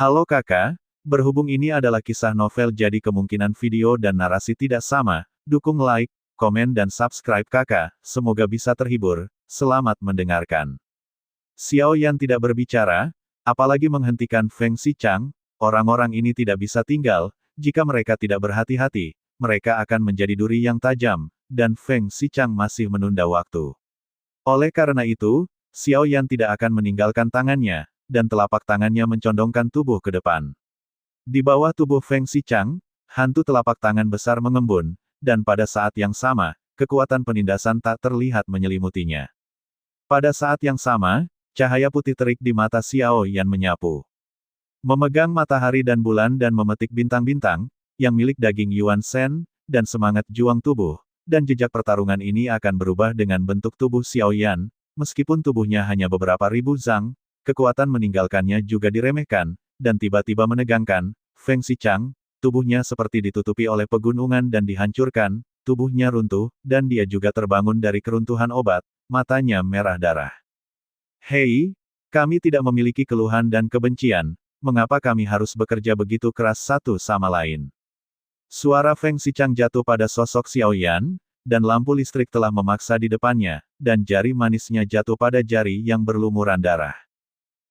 Halo kakak, berhubung ini adalah kisah novel jadi kemungkinan video dan narasi tidak sama, dukung like, komen dan subscribe kakak, semoga bisa terhibur, selamat mendengarkan. Xiao Yan tidak berbicara, apalagi menghentikan Feng Xichang, orang-orang ini tidak bisa tinggal, jika mereka tidak berhati-hati, mereka akan menjadi duri yang tajam, dan Feng Xichang masih menunda waktu. Oleh karena itu, Xiao Yan tidak akan meninggalkan tangannya, dan telapak tangannya mencondongkan tubuh ke depan. Di bawah tubuh Feng Xichang, hantu telapak tangan besar mengembun, dan pada saat yang sama, kekuatan penindasan tak terlihat menyelimutinya. Pada saat yang sama, cahaya putih terik di mata Xiao Yan menyapu. Memegang matahari dan bulan dan memetik bintang-bintang, yang milik daging Yuan Shen, dan semangat juang tubuh, dan jejak pertarungan ini akan berubah dengan bentuk tubuh Xiao Yan, meskipun tubuhnya hanya beberapa ribu zang, kekuatan meninggalkannya juga diremehkan, dan tiba-tiba menegangkan, Feng Xichang, tubuhnya seperti ditutupi oleh pegunungan dan dihancurkan, tubuhnya runtuh, dan dia juga terbangun dari keruntuhan obat, matanya merah darah. Hei, kami tidak memiliki keluhan dan kebencian, mengapa kami harus bekerja begitu keras satu sama lain? Suara Feng Xichang jatuh pada sosok Xiao Yan, dan lampu listrik telah memaksa di depannya, dan jari manisnya jatuh pada jari yang berlumuran darah.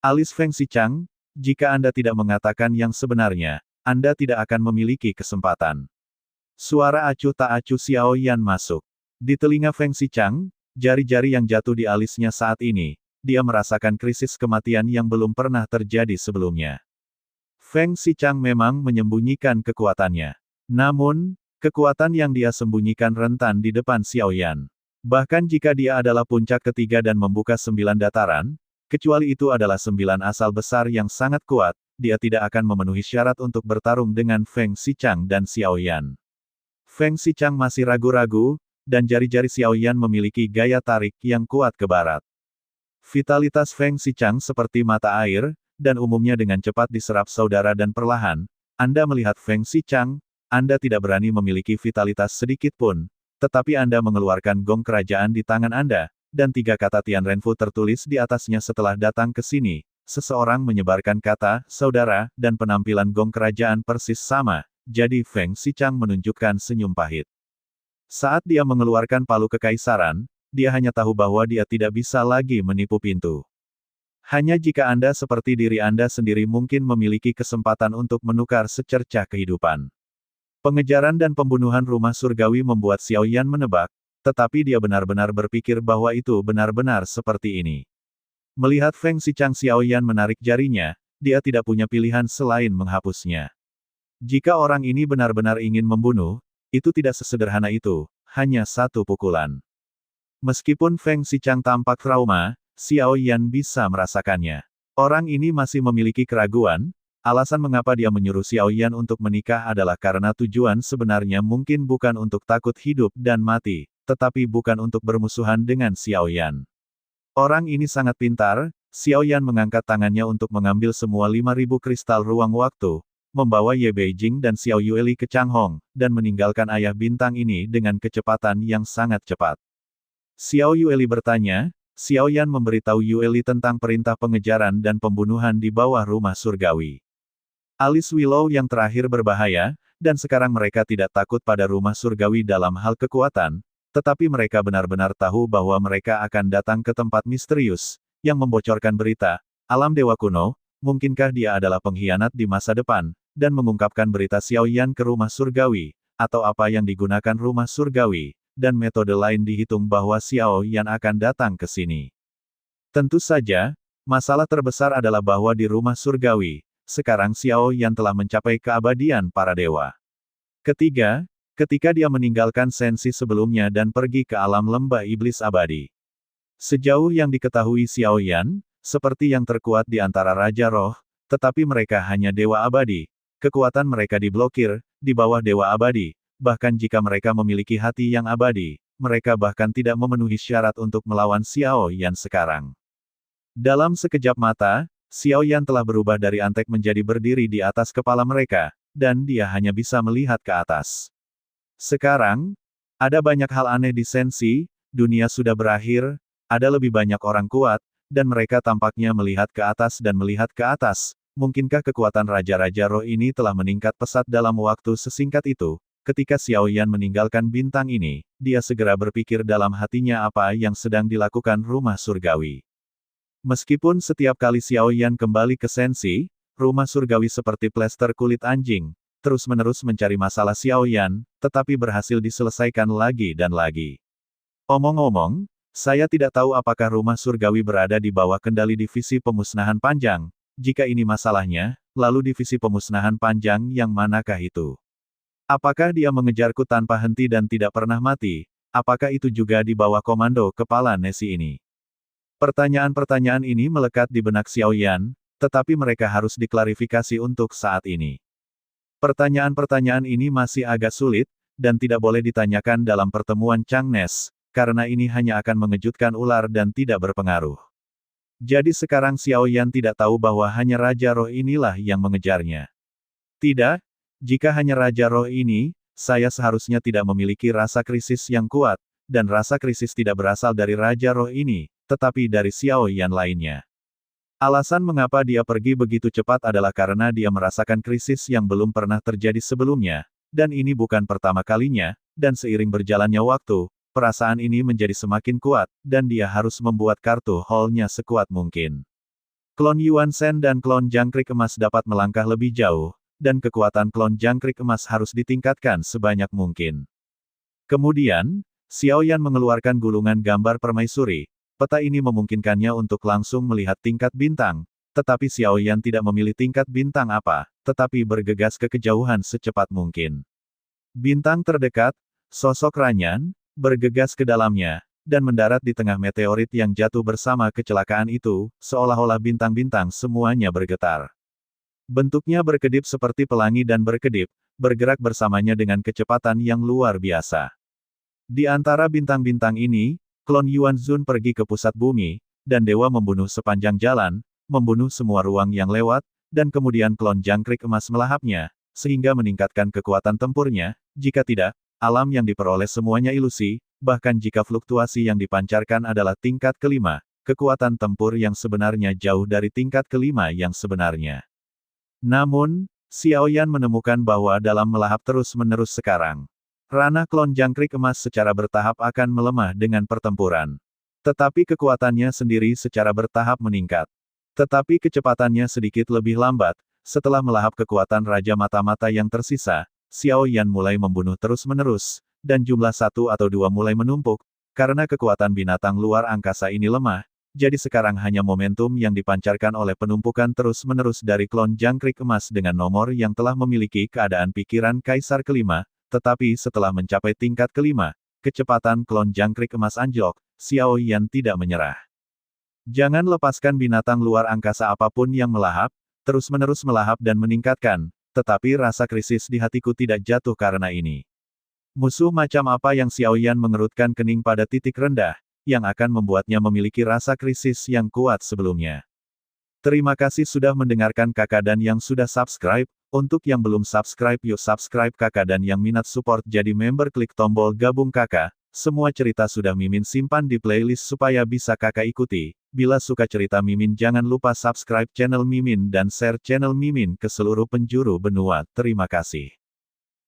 Alis Feng Xichang, jika Anda tidak mengatakan yang sebenarnya, Anda tidak akan memiliki kesempatan. Suara acuh tak acuh Xiao Yan masuk. Di telinga Feng Xichang, jari-jari yang jatuh di alisnya saat ini, dia merasakan krisis kematian yang belum pernah terjadi sebelumnya. Feng Xichang memang menyembunyikan kekuatannya. Namun, kekuatan yang dia sembunyikan rentan di depan Xiao Yan. Bahkan jika dia adalah puncak ketiga dan membuka 9 dataran, kecuali itu adalah 9 asal besar yang sangat kuat, dia tidak akan memenuhi syarat untuk bertarung dengan Feng Xichang dan Xiao Yan. Feng Xichang masih ragu-ragu, dan jari-jari Xiao Yan memiliki gaya tarik yang kuat ke barat. Vitalitas Feng Xichang seperti mata air, dan umumnya dengan cepat diserap saudara dan perlahan, Anda melihat Feng Xichang, Anda tidak berani memiliki vitalitas sedikit pun, tetapi Anda mengeluarkan gong kerajaan di tangan Anda, dan 3 kata Tian Renfu tertulis di atasnya setelah datang ke sini. Seseorang menyebarkan kata, saudara, dan penampilan gong kerajaan persis sama, jadi Feng Xichang menunjukkan senyum pahit. Saat dia mengeluarkan palu kekaisaran, dia hanya tahu bahwa dia tidak bisa lagi menipu pintu. Hanya jika Anda seperti diri Anda sendiri mungkin memiliki kesempatan untuk menukar secercah kehidupan. Pengejaran dan pembunuhan rumah surgawi membuat Xiao Yan menebak, tetapi dia benar-benar berpikir bahwa itu benar-benar seperti ini. Melihat Feng Xichang, Xiao Yan menarik jarinya, dia tidak punya pilihan selain menghapusnya. Jika orang ini benar-benar ingin membunuh, itu tidak sesederhana itu, hanya satu pukulan. Meskipun Feng Xichang tampak trauma, Xiao Yan bisa merasakannya. Orang ini masih memiliki keraguan. Alasan mengapa dia menyuruh Xiao Yan untuk menikah adalah karena tujuan sebenarnya mungkin bukan untuk takut hidup dan mati, tetapi bukan untuk bermusuhan dengan Xiao Yan. Orang ini sangat pintar. Xiao Yan mengangkat tangannya untuk mengambil semua 5.000 kristal ruang waktu, membawa Ye Beijing dan Xiao Yueli ke Changhong, dan meninggalkan ayah bintang ini dengan kecepatan yang sangat cepat. Xiao Yueli bertanya, Xiao Yan memberitahu Yueli tentang perintah pengejaran dan pembunuhan di bawah rumah surgawi. Alis Willow yang terakhir berbahaya, dan sekarang mereka tidak takut pada rumah surgawi dalam hal kekuatan, tetapi mereka benar-benar tahu bahwa mereka akan datang ke tempat misterius, yang membocorkan berita, alam dewa kuno, mungkinkah dia adalah pengkhianat di masa depan, dan mengungkapkan berita Xiao Yan ke rumah surgawi, atau apa yang digunakan rumah surgawi, dan metode lain dihitung bahwa Xiao Yan akan datang ke sini. Tentu saja, masalah terbesar adalah bahwa di rumah surgawi, sekarang Xiao Yan telah mencapai keabadian para dewa. Ketiga, ketika dia meninggalkan sensi sebelumnya dan pergi ke alam lembah iblis abadi. Sejauh yang diketahui Xiao Yan, seperti yang terkuat di antara Raja Roh, tetapi mereka hanya dewa abadi. Kekuatan mereka diblokir, di bawah dewa abadi, bahkan jika mereka memiliki hati yang abadi, mereka bahkan tidak memenuhi syarat untuk melawan Xiao Yan sekarang. Dalam sekejap mata, Xiao Yan telah berubah dari antek menjadi berdiri di atas kepala mereka, dan dia hanya bisa melihat ke atas. Sekarang, ada banyak hal aneh di sensi, dunia sudah berakhir, ada lebih banyak orang kuat, dan mereka tampaknya melihat ke atas dan melihat ke atas, mungkinkah kekuatan Raja-Raja Roh ini telah meningkat pesat dalam waktu sesingkat itu? Ketika Xiao Yan meninggalkan bintang ini, dia segera berpikir dalam hatinya apa yang sedang dilakukan rumah surgawi. Meskipun setiap kali Xiao Yan kembali ke Sensi, rumah surgawi seperti plester kulit anjing, terus-menerus mencari masalah Xiao Yan, tetapi berhasil diselesaikan lagi dan lagi. Omong-omong, saya tidak tahu apakah rumah surgawi berada di bawah kendali divisi pemusnahan panjang. Jika ini masalahnya, lalu divisi pemusnahan panjang yang manakah itu? Apakah dia mengejarku tanpa henti dan tidak pernah mati? Apakah itu juga di bawah komando kepala Nesi ini? Pertanyaan-pertanyaan ini melekat di benak Xiao Yan, tetapi mereka harus diklarifikasi untuk saat ini. Pertanyaan-pertanyaan ini masih agak sulit, dan tidak boleh ditanyakan dalam pertemuan Chang Nes, karena ini hanya akan mengejutkan ular dan tidak berpengaruh. Jadi sekarang Xiao Yan tidak tahu bahwa hanya Raja Roh inilah yang mengejarnya. Tidak, jika hanya Raja Roh ini, saya seharusnya tidak memiliki rasa krisis yang kuat, dan rasa krisis tidak berasal dari Raja Roh ini, tetapi dari Xiao Yan lainnya. Alasan mengapa dia pergi begitu cepat adalah karena dia merasakan krisis yang belum pernah terjadi sebelumnya, dan ini bukan pertama kalinya, dan seiring berjalannya waktu, perasaan ini menjadi semakin kuat, dan dia harus membuat kartu Hall-nya sekuat mungkin. Klon Yuan Shen dan klon jangkrik emas dapat melangkah lebih jauh, dan kekuatan klon jangkrik emas harus ditingkatkan sebanyak mungkin. Kemudian, Xiao Yan mengeluarkan gulungan gambar permaisuri. Peta ini memungkinkannya untuk langsung melihat tingkat bintang, tetapi Xiao Yan tidak memilih tingkat bintang apa, tetapi bergegas ke kejauhan secepat mungkin. Bintang terdekat, sosok Ranyan, bergegas ke dalamnya, dan mendarat di tengah meteorit yang jatuh bersama kecelakaan itu, seolah-olah bintang-bintang semuanya bergetar. Bentuknya berkedip seperti pelangi dan berkedip, bergerak bersamanya dengan kecepatan yang luar biasa. Di antara bintang-bintang ini, klon Yuan Zun pergi ke pusat bumi, dan dewa membunuh sepanjang jalan, membunuh semua ruang yang lewat, dan kemudian klon jangkrik emas melahapnya, sehingga meningkatkan kekuatan tempurnya. Jika tidak, alam yang diperoleh semuanya ilusi, bahkan jika fluktuasi yang dipancarkan adalah tingkat kelima, kekuatan tempur yang sebenarnya jauh dari tingkat kelima yang sebenarnya. Namun, Xiao Yan menemukan bahwa dalam melahap terus-menerus sekarang, ranah klon jangkrik emas secara bertahap akan melemah dengan pertempuran. Tetapi kekuatannya sendiri secara bertahap meningkat. Tetapi kecepatannya sedikit lebih lambat. Setelah melahap kekuatan Raja Mata-Mata yang tersisa, Xiao Yan mulai membunuh terus-menerus, dan jumlah satu atau dua mulai menumpuk. Karena kekuatan binatang luar angkasa ini lemah, jadi sekarang hanya momentum yang dipancarkan oleh penumpukan terus-menerus dari klon jangkrik emas dengan nomor yang telah memiliki keadaan pikiran Kaisar kelima, tetapi setelah mencapai tingkat kelima, kecepatan klon jangkrik emas anjlok, Xiao Yan tidak menyerah. Jangan lepaskan binatang luar angkasa apapun yang melahap, terus-menerus melahap dan meningkatkan, tetapi rasa krisis di hatiku tidak jatuh karena ini. Musuh macam apa yang Xiao Yan mengerutkan kening pada titik rendah, yang akan membuatnya memiliki rasa krisis yang kuat sebelumnya. Terima kasih sudah mendengarkan kakak dan yang sudah subscribe. Untuk yang belum subscribe yuk subscribe kakak dan yang minat support jadi member klik tombol gabung kakak. Semua cerita sudah Mimin simpan di playlist supaya bisa kakak ikuti. Bila suka cerita Mimin jangan lupa subscribe channel Mimin dan share channel Mimin ke seluruh penjuru benua. Terima kasih.